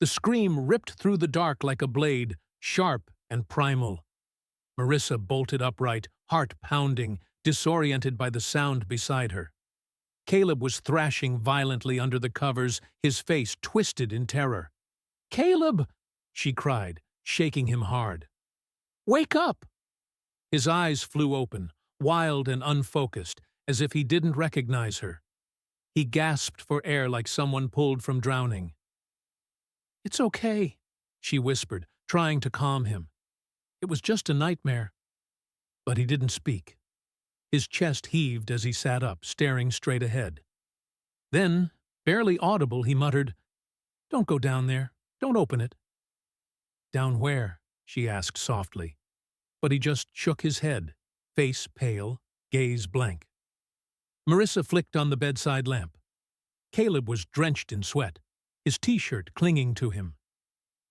The scream ripped through the dark like a blade, sharp and primal. Marissa bolted upright, heart pounding, disoriented by the sound beside her. Caleb was thrashing violently under the covers, his face twisted in terror. "Caleb!" she cried, shaking him hard. "Wake up!" His eyes flew open, wild and unfocused, as if he didn't recognize her. He gasped for air like someone pulled from drowning. "It's okay," she whispered, trying to calm him. "It was just a nightmare." But he didn't speak. His chest heaved as he sat up, staring straight ahead. Then, barely audible, he muttered, "Don't go down there. Don't open it." "Down where?" she asked softly. But he just shook his head, face pale, gaze blank. Marissa flicked on the bedside lamp. Caleb was drenched in sweat, his t-shirt clinging to him.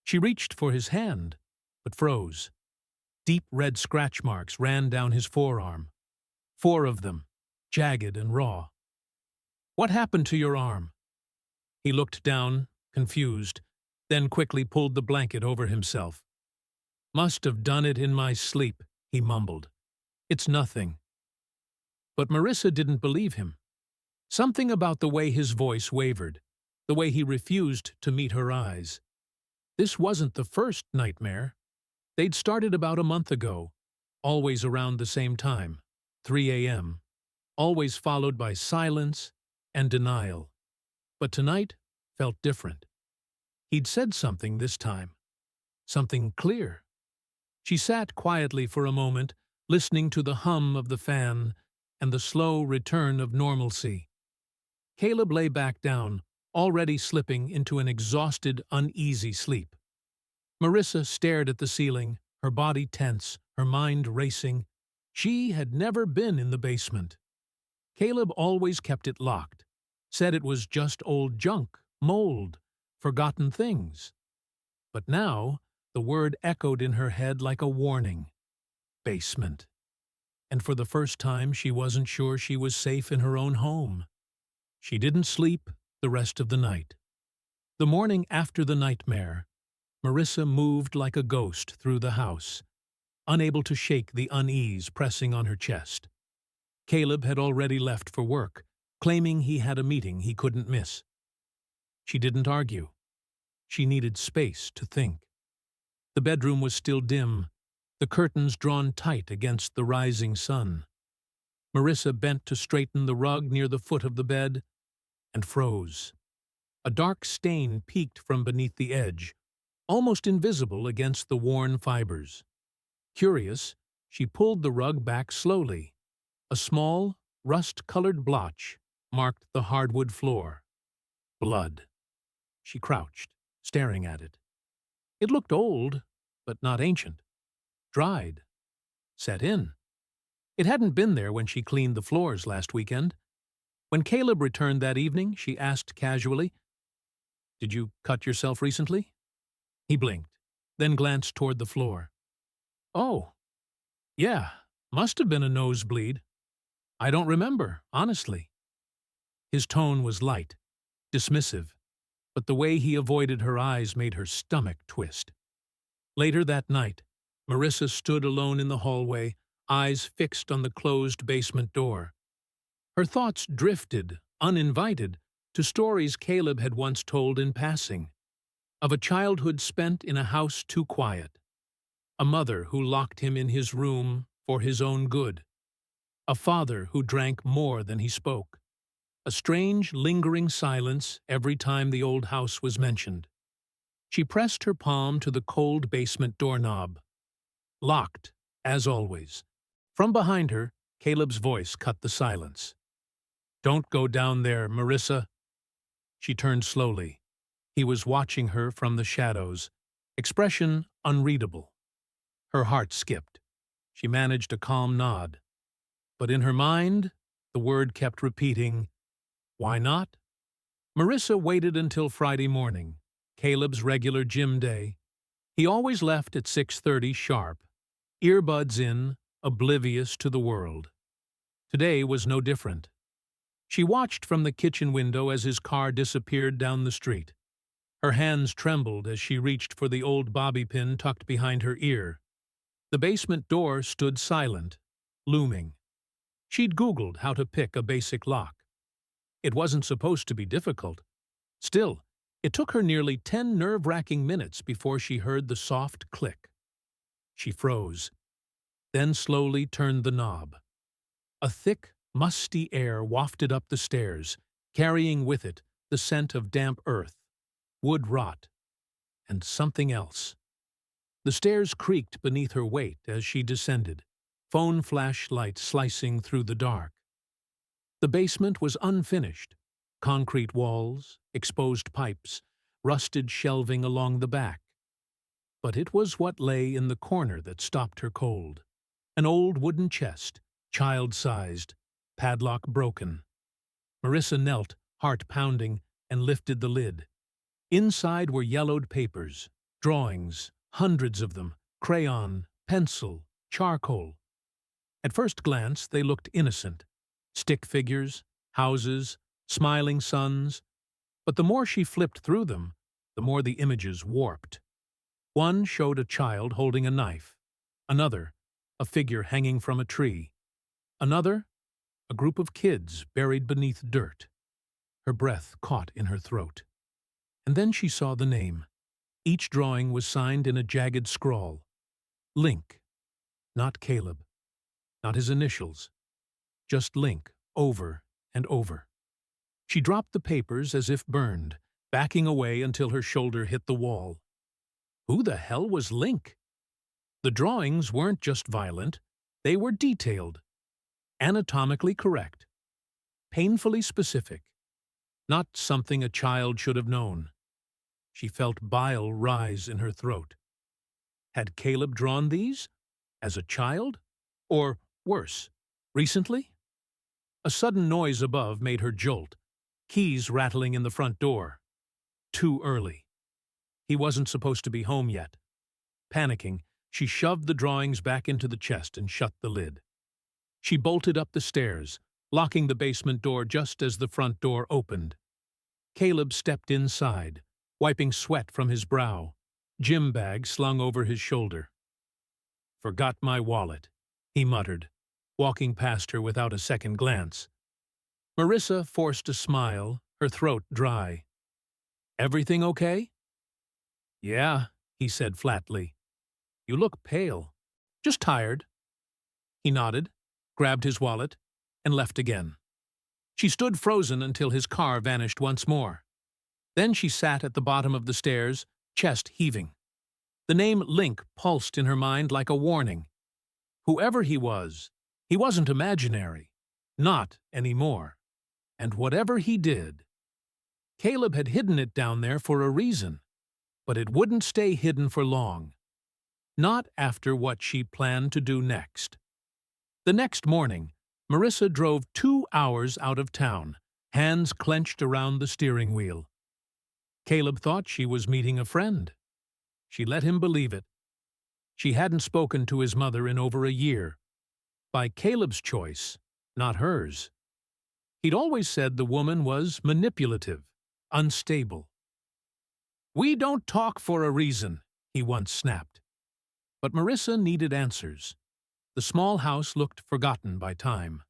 She reached for his hand, but froze. Deep red scratch marks ran down his forearm. 4 of them, jagged and raw. "What happened to your arm?" He looked down, confused, then quickly pulled the blanket over himself. "Must have done it in my sleep," he mumbled. "It's nothing." But Marissa didn't believe him. Something about the way his voice wavered, the way he refused to meet her eyes. This wasn't the first nightmare. They'd started about a month ago, always around the same time, 3 a.m., always followed by silence and denial. But tonight felt different. He'd said something this time, something clear. She sat quietly for a moment, listening to the hum of the fan and the slow return of normalcy. Caleb lay back down, already slipping into an exhausted, uneasy sleep. Marissa stared at the ceiling, her body tense, her mind racing. She had never been in the basement. Caleb always kept it locked, said it was just old junk, mold, forgotten things. But now, the word echoed in her head like a warning. Basement. And for the first time, she wasn't sure she was safe in her own home. She didn't sleep the rest of the night. The morning after the nightmare, Marissa moved like a ghost through the house, unable to shake the unease pressing on her chest. Caleb had already left for work, claiming he had a meeting he couldn't miss. She didn't argue. She needed space to think. The bedroom was still dim, the curtains drawn tight against the rising sun. Marissa bent to straighten the rug near the foot of the bed and froze. A dark stain peeked from beneath the edge, almost invisible against the worn fibers. Curious, she pulled the rug back slowly. A small, rust-colored blotch marked the hardwood floor. Blood. She crouched, staring at it. It looked old, but not ancient. Dried. Set in. It hadn't been there when she cleaned the floors last weekend. When Caleb returned that evening, she asked casually, "Did you cut yourself recently?" He blinked, then glanced toward the floor. "Oh, yeah, must have been a nosebleed. I don't remember, honestly." His tone was light, dismissive, but the way he avoided her eyes made her stomach twist. Later that night, Marissa stood alone in the hallway, eyes fixed on the closed basement door. Her thoughts drifted, uninvited, to stories Caleb had once told in passing, of a childhood spent in a house too quiet, a mother who locked him in his room for his own good, a father who drank more than he spoke, a strange, lingering silence every time the old house was mentioned. She pressed her palm to the cold basement doorknob. Locked, as always. From behind her, Caleb's voice cut the silence. "Don't go down there, Marissa." She turned slowly. He was watching her from the shadows, expression unreadable. Her heart skipped. She managed a calm nod. But in her mind, the word kept repeating, "Why not?" Marissa waited until Friday morning, Caleb's regular gym day. He always left at 6:30 sharp, earbuds in, oblivious to the world. Today was no different. She watched from the kitchen window as his car disappeared down the street. Her hands trembled as she reached for the old bobby pin tucked behind her ear. The basement door stood silent, looming. She'd Googled how to pick a basic lock. It wasn't supposed to be difficult. Still, it took her nearly 10 nerve-wracking minutes before she heard the soft click. She froze, then slowly turned the knob. A thick, musty air wafted up the stairs, carrying with it the scent of damp earth, wood rot, and something else. The stairs creaked beneath her weight as she descended, phone flashlight slicing through the dark. The basement was unfinished. Concrete walls, exposed pipes, rusted shelving along the back. But it was what lay in the corner that stopped her cold. An old wooden chest, child-sized, padlock broken. Marissa knelt, heart pounding, and lifted the lid. Inside were yellowed papers, drawings, hundreds of them, crayon, pencil, charcoal. At first glance, they looked innocent. Stick figures, houses, smiling suns. But the more she flipped through them, the more the images warped. One showed a child holding a knife. Another, a figure hanging from a tree. Another, a group of kids buried beneath dirt. Her breath caught in her throat. And then she saw the name. Each drawing was signed in a jagged scrawl. Link. Not Caleb. Not his initials. Just Link, over and over. She dropped the papers as if burned, backing away until her shoulder hit the wall. Who the hell was Link? The drawings weren't just violent, they were detailed, anatomically correct, painfully specific, not something a child should have known. She felt bile rise in her throat. Had Caleb drawn these? As a child? Or, worse, recently? A sudden noise above made her jolt, keys rattling in the front door. Too early. He wasn't supposed to be home yet. Panicking, she shoved the drawings back into the chest and shut the lid. She bolted up the stairs, locking the basement door just as the front door opened. Caleb stepped inside, wiping sweat from his brow, gym bag slung over his shoulder. "Forgot my wallet," he muttered, walking past her without a second glance. Marissa forced a smile, her throat dry. "Everything okay?" "Yeah," he said flatly. "You look pale. Just tired." He nodded, grabbed his wallet, and left again. She stood frozen until his car vanished once more. Then she sat at the bottom of the stairs, chest heaving. The name Link pulsed in her mind like a warning. Whoever he wasn't imaginary. Not anymore. And whatever he did, Caleb had hidden it down there for a reason. But it wouldn't stay hidden for long. Not after what she planned to do next. The next morning, Marissa drove 2 hours out of town, hands clenched around the steering wheel. Caleb thought she was meeting a friend. She let him believe it. She hadn't spoken to his mother in over a year. By Caleb's choice, not hers. He'd always said the woman was manipulative, unstable. "We don't talk for a reason," he once snapped. But Marissa needed answers. The small house looked forgotten by time.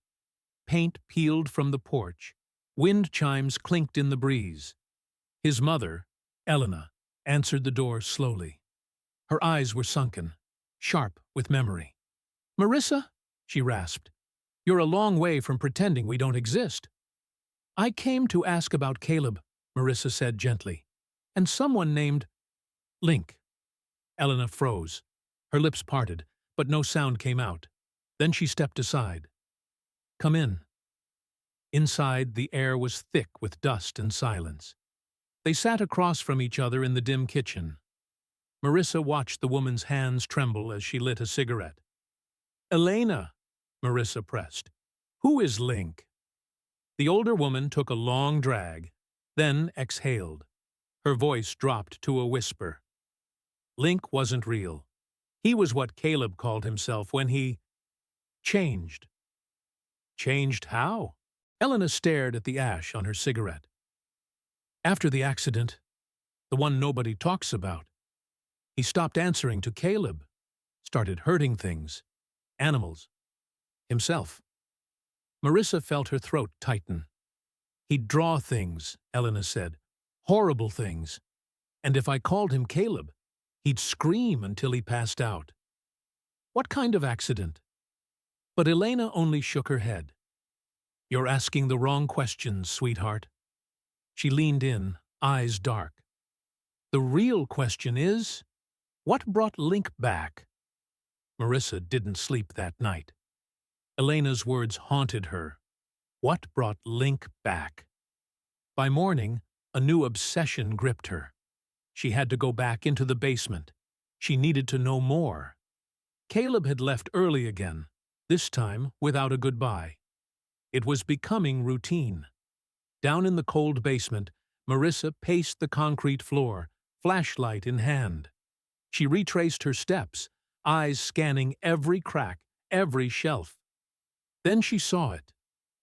Paint peeled from the porch. Wind chimes clinked in the breeze. His mother, Elena, answered the door slowly. Her eyes were sunken, sharp with memory. "Marissa," she rasped, "you're a long way from pretending we don't exist." "I came to ask about Caleb," Marissa said gently. "And someone named Link." Elena froze. Her lips parted, but no sound came out. Then she stepped aside. "Come in." Inside, the air was thick with dust and silence. They sat across from each other in the dim kitchen. Marissa watched the woman's hands tremble as she lit a cigarette. "Elena," Marissa pressed. "Who is Link?" The older woman took a long drag, then exhaled. Her voice dropped to a whisper. Link wasn't real. He was what Caleb called himself when he changed. Changed how? Elena stared at the ash on her cigarette. "After the accident, the one nobody talks about. He stopped answering to Caleb, started hurting things, animals, himself. Marissa felt her throat tighten. He'd draw things, Elena said, horrible things. And if I called him Caleb, he'd scream until he passed out. What kind of accident? But Elena only shook her head. You're asking the wrong questions, sweetheart. She leaned in, eyes dark. The real question is, what brought Link back? Marissa didn't sleep that night. Elena's words haunted her. What brought Link back? By morning, a new obsession gripped her. She had to go back into the basement. She needed to know more. Caleb had left early again, this time without a goodbye. It was becoming routine. Down in the cold basement, Marissa paced the concrete floor, flashlight in hand. She retraced her steps, eyes scanning every crack, every shelf. Then she saw it.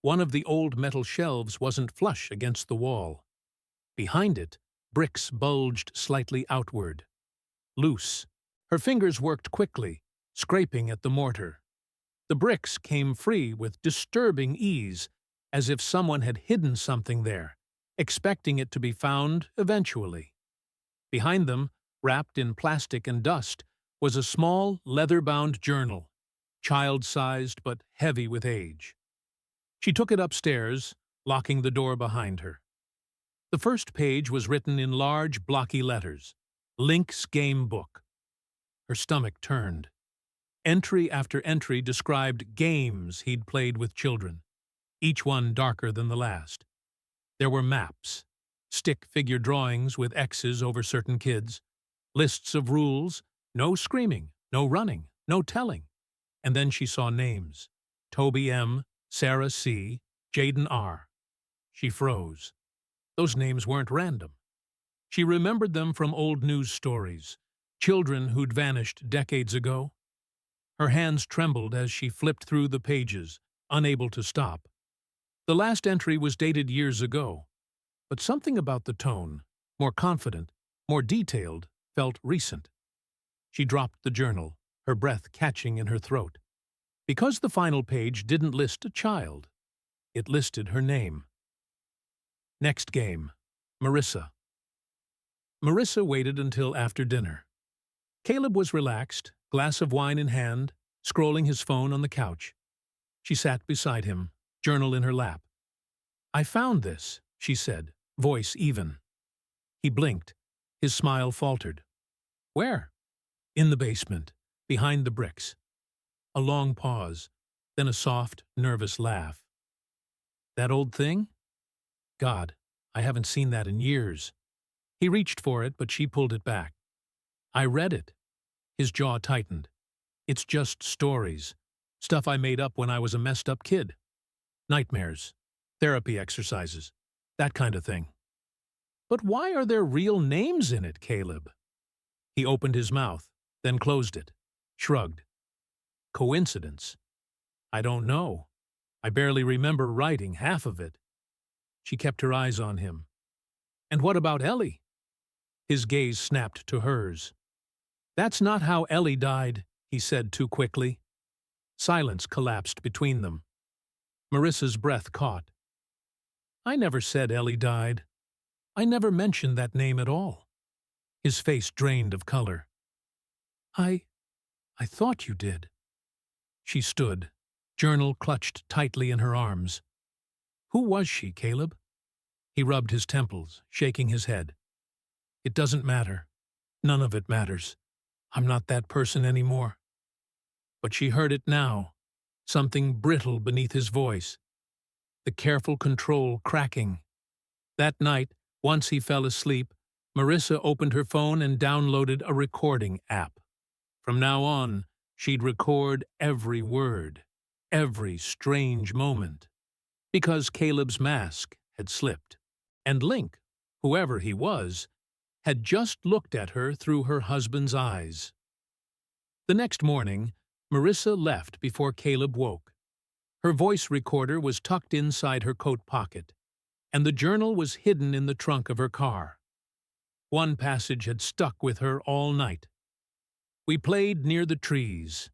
One of the old metal shelves wasn't flush against the wall. Behind it, bricks bulged slightly outward. Loose. Her fingers worked quickly, scraping at the mortar. The bricks came free with disturbing ease, as if someone had hidden something there, expecting it to be found eventually. Behind them, wrapped in plastic and dust, was a small, leather-bound journal, child-sized but heavy with age. She took it upstairs, locking the door behind her. The first page was written in large, blocky letters, Link's Game Book. Her stomach turned. Entry after entry described games he'd played with children, each one darker than the last. There were maps, stick figure drawings with X's over certain kids, lists of rules, no screaming, no running, no telling. And then she saw names, Toby M., Sarah C., Jaden R. She froze. Those names weren't random. She remembered them from old news stories, children who'd vanished decades ago. Her hands trembled as she flipped through the pages, unable to stop. The last entry was dated years ago, but something about the tone, more confident, more detailed, felt recent. She dropped the journal, her breath catching in her throat. Because the final page didn't list a child, it listed her name. Next game, Marissa. Marissa waited until after dinner. Caleb was relaxed, glass of wine in hand, scrolling his phone on the couch. She sat beside him, journal in her lap. I found this, she said, voice even. He blinked. His smile faltered. Where? In the basement, behind the bricks. A long pause, then a soft, nervous laugh. That old thing? God, I haven't seen that in years. He reached for it, but she pulled it back. I read it. His jaw tightened. It's just stories. Stuff I made up when I was a messed up kid. Nightmares. Therapy exercises. That kind of thing. But why are there real names in it, Caleb? He opened his mouth, then closed it, shrugged. Coincidence? I don't know. I barely remember writing half of it. She kept her eyes on him. And what about Ellie? His gaze snapped to hers. That's not how Ellie died, he said too quickly. Silence collapsed between them. Marissa's breath caught. I never said Ellie died. I never mentioned that name at all. His face drained of color. I thought you did. She stood, journal clutched tightly in her arms. Who was she, Caleb? He rubbed his temples, shaking his head. It doesn't matter. None of it matters. I'm not that person anymore. But she heard it now, something brittle beneath his voice. The careful control cracking. That night, once he fell asleep, Marissa opened her phone and downloaded a recording app. From now on, she'd record every word, every strange moment. Because Caleb's mask had slipped, and Link, whoever he was, had just looked at her through her husband's eyes. The next morning, Marissa left before Caleb woke. Her voice recorder was tucked inside her coat pocket, and the journal was hidden in the trunk of her car. One passage had stuck with her all night. We played near the trees.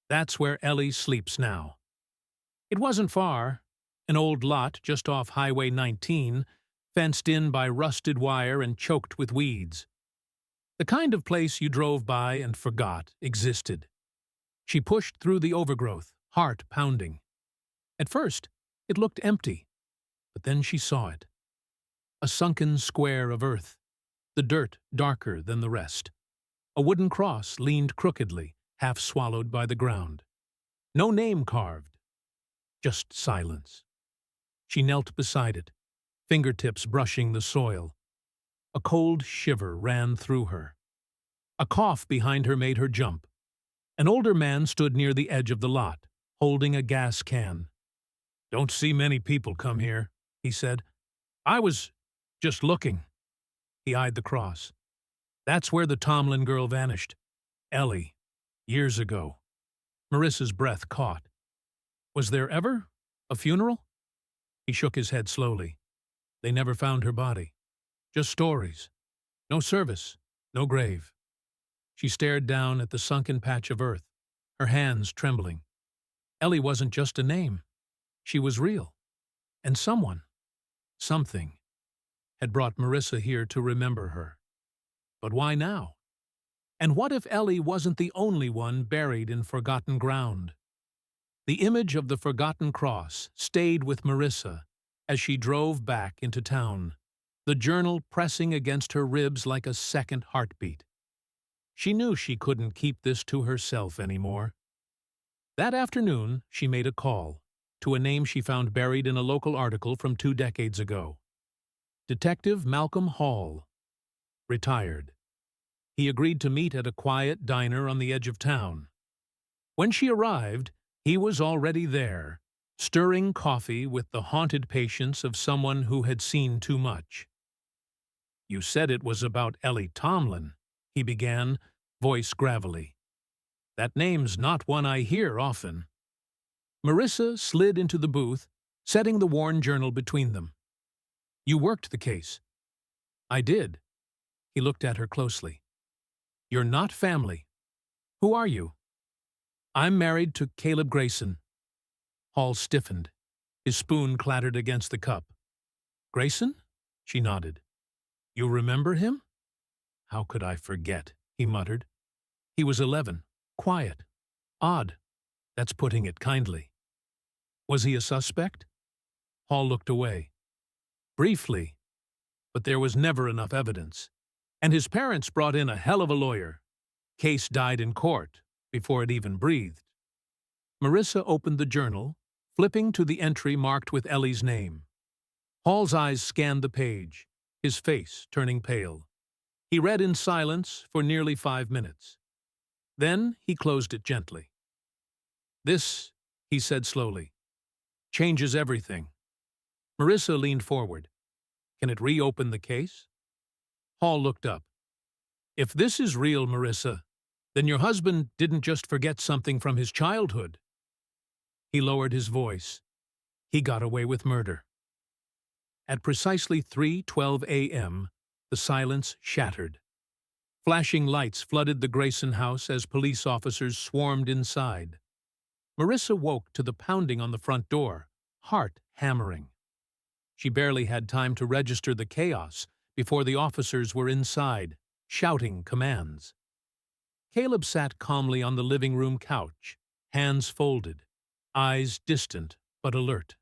That's where Ellie sleeps now. It wasn't far, an old lot just off Highway 19, fenced in by rusted wire and choked with weeds. The kind of place you drove by and forgot existed. She pushed through the overgrowth, heart pounding. At first, it looked empty, but then she saw it. A sunken square of earth, the dirt darker than the rest. A wooden cross leaned crookedly, half swallowed by the ground. No name carved, just silence. She knelt beside it, fingertips brushing the soil. A cold shiver ran through her. A cough behind her made her jump. An older man stood near the edge of the lot, holding a gas can. "Don't see many people come here," he said. "I was just looking." He eyed the cross. "That's where the Tomlin girl vanished. Ellie. Years ago." Marissa's breath caught. "Was there ever a funeral?" He shook his head slowly. "They never found her body. Just stories. No service, no grave." She stared down at the sunken patch of earth, her hands trembling. Ellie wasn't just a name. She was real. And someone, something, had brought Marissa here to remember her. But why now? And what if Ellie wasn't the only one buried in forgotten ground? The image of the forgotten cross stayed with Marissa as she drove back into town, the journal pressing against her ribs like a second heartbeat. She knew she couldn't keep this to herself anymore. That afternoon, she made a call to a name she found buried in a local article from 2 decades ago. Detective Malcolm Hall, retired. He agreed to meet at a quiet diner on the edge of town. When she arrived, he was already there, stirring coffee with the haunted patience of someone who had seen too much. "You said it was about Ellie Tomlin," he began, voice gravelly. "That name's not one I hear often." Marissa slid into the booth, setting the worn journal between them. "You worked the case." "I did." He looked at her closely. "You're not family. Who are you?" "I'm married to Caleb Grayson." Hall stiffened. His spoon clattered against the cup. "Grayson?" She nodded. "You remember him?" "How could I forget?" he muttered. "He was 11, quiet, odd. That's putting it kindly." "Was he a suspect?" Hall looked away. "Briefly, but there was never enough evidence. And his parents brought in a hell of a lawyer. Case died in court before it even breathed." Marissa opened the journal, flipping to the entry marked with Ellie's name. Hall's eyes scanned the page, his face turning pale. He read in silence for nearly 5 minutes. Then he closed it gently. "This," he said slowly, "changes everything." Marissa leaned forward. "Can it reopen the case?" Hall looked up. "If this is real, Marissa, then your husband didn't just forget something from his childhood." He lowered his voice. "He got away with murder." At precisely 3:12 a.m., the silence shattered. Flashing lights flooded the Grayson house as police officers swarmed inside. Marissa woke to the pounding on the front door, heart hammering. She barely had time to register the chaos before the officers were inside, shouting commands. Caleb sat calmly on the living room couch, hands folded, eyes distant but alert.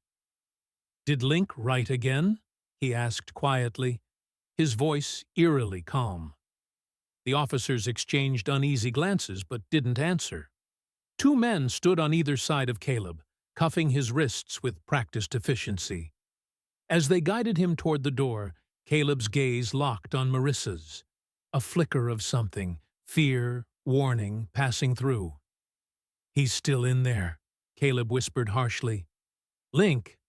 "Did Link write again?" he asked quietly, his voice eerily calm. The officers exchanged uneasy glances but didn't answer. 2 men stood on either side of Caleb, cuffing his wrists with practiced efficiency. As they guided him toward the door, Caleb's gaze locked on Marissa's, a flicker of something, fear, warning, passing through. "He's still in there," Caleb whispered harshly. "Link,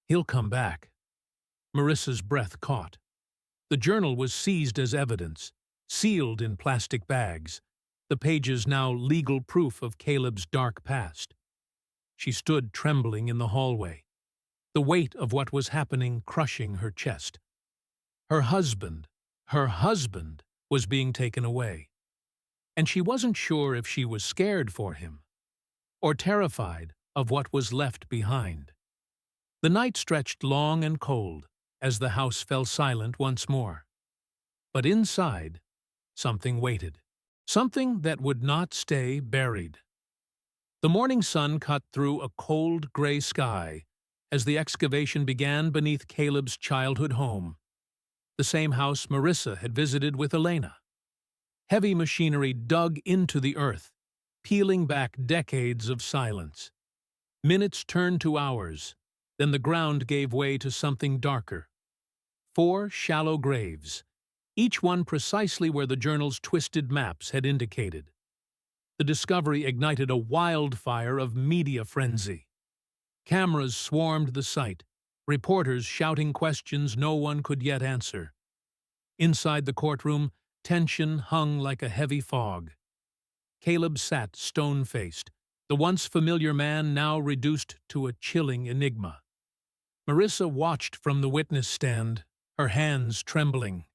he'll come back." Marissa's breath caught. The journal was seized as evidence, sealed in plastic bags, the pages now legal proof of Caleb's dark past. She stood trembling in the hallway, the weight of what was happening crushing her chest. Her husband, Her husband was being taken away, and she wasn't sure if she was scared for him or terrified of what was left behind. The night stretched long and cold as the house fell silent once more. But inside, something waited, something that would not stay buried. The morning sun cut through a cold gray sky as the excavation began beneath Caleb's childhood home, the same house Marissa had visited with Elena. Heavy machinery dug into the earth, peeling back decades of silence. Minutes turned to hours, then the ground gave way to something darker. 4 shallow graves, each one precisely where the journal's twisted maps had indicated. The discovery ignited a wildfire of media frenzy. Cameras swarmed the site, reporters shouting questions no one could yet answer. Inside the courtroom, tension hung like a heavy fog. Caleb sat stone-faced, the once familiar man now reduced to a chilling enigma. Marissa watched from the witness stand, her hands trembling.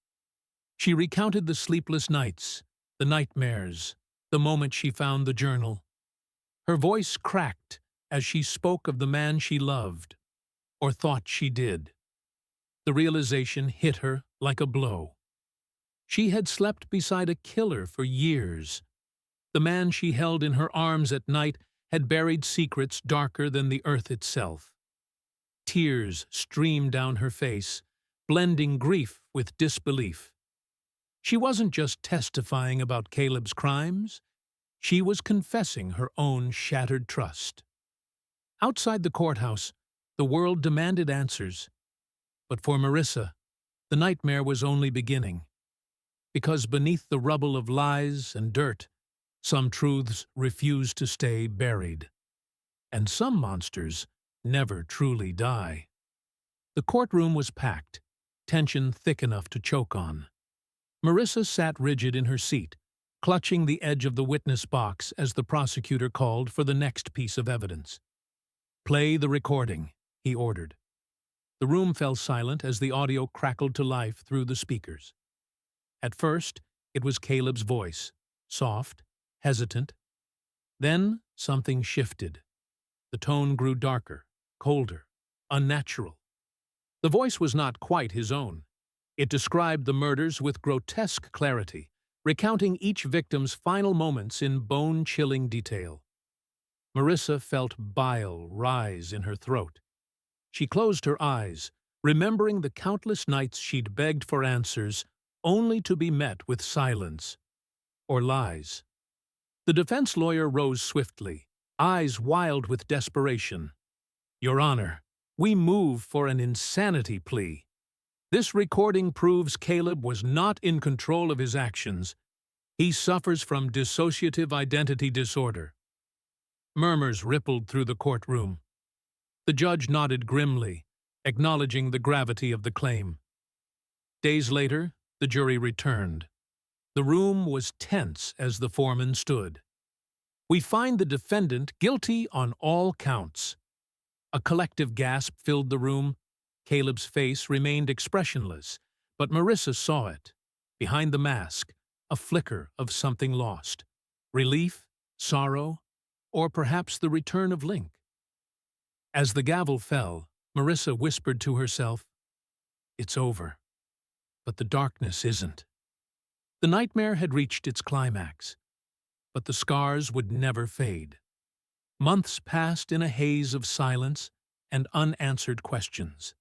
She recounted the sleepless nights, the nightmares, the moment she found the journal. Her voice cracked as she spoke of the man she loved, or thought she did. The realization hit her like a blow. She had slept beside a killer for years. The man she held in her arms at night had buried secrets darker than the earth itself. Tears streamed down her face, blending grief with disbelief. She wasn't just testifying about Caleb's crimes, she was confessing her own shattered trust. Outside the courthouse, the world demanded answers. But for Marissa, the nightmare was only beginning. Because beneath the rubble of lies and dirt, some truths refuse to stay buried. And some monsters never truly die. The courtroom was packed, tension thick enough to choke on. Marissa sat rigid in her seat, clutching the edge of the witness box as the prosecutor called for the next piece of evidence. "Play the recording," he ordered. The room fell silent as the audio crackled to life through the speakers. At first, it was Caleb's voice, soft, hesitant. Then something shifted. The tone grew darker, colder, unnatural. The voice was not quite his own. It described the murders with grotesque clarity, recounting each victim's final moments in bone-chilling detail. Marissa felt bile rise in her throat. She closed her eyes, remembering the countless nights she'd begged for answers, only to be met with silence or lies. The defense lawyer rose swiftly, eyes wild with desperation. "Your Honor, we move for an insanity plea. This recording proves Caleb was not in control of his actions. He suffers from dissociative identity disorder." Murmurs rippled through the courtroom. The judge nodded grimly, acknowledging the gravity of the claim. Days later, the jury returned. The room was tense as the foreman stood. "We find the defendant guilty on all counts." A collective gasp filled the room. Caleb's face remained expressionless, but Marissa saw it. Behind the mask, a flicker of something lost. Relief, sorrow, or perhaps the return of Link. As the gavel fell, Marissa whispered to herself, "It's over." But the darkness isn't. The nightmare had reached its climax, but the scars would never fade. Months passed in a haze of silence and unanswered questions.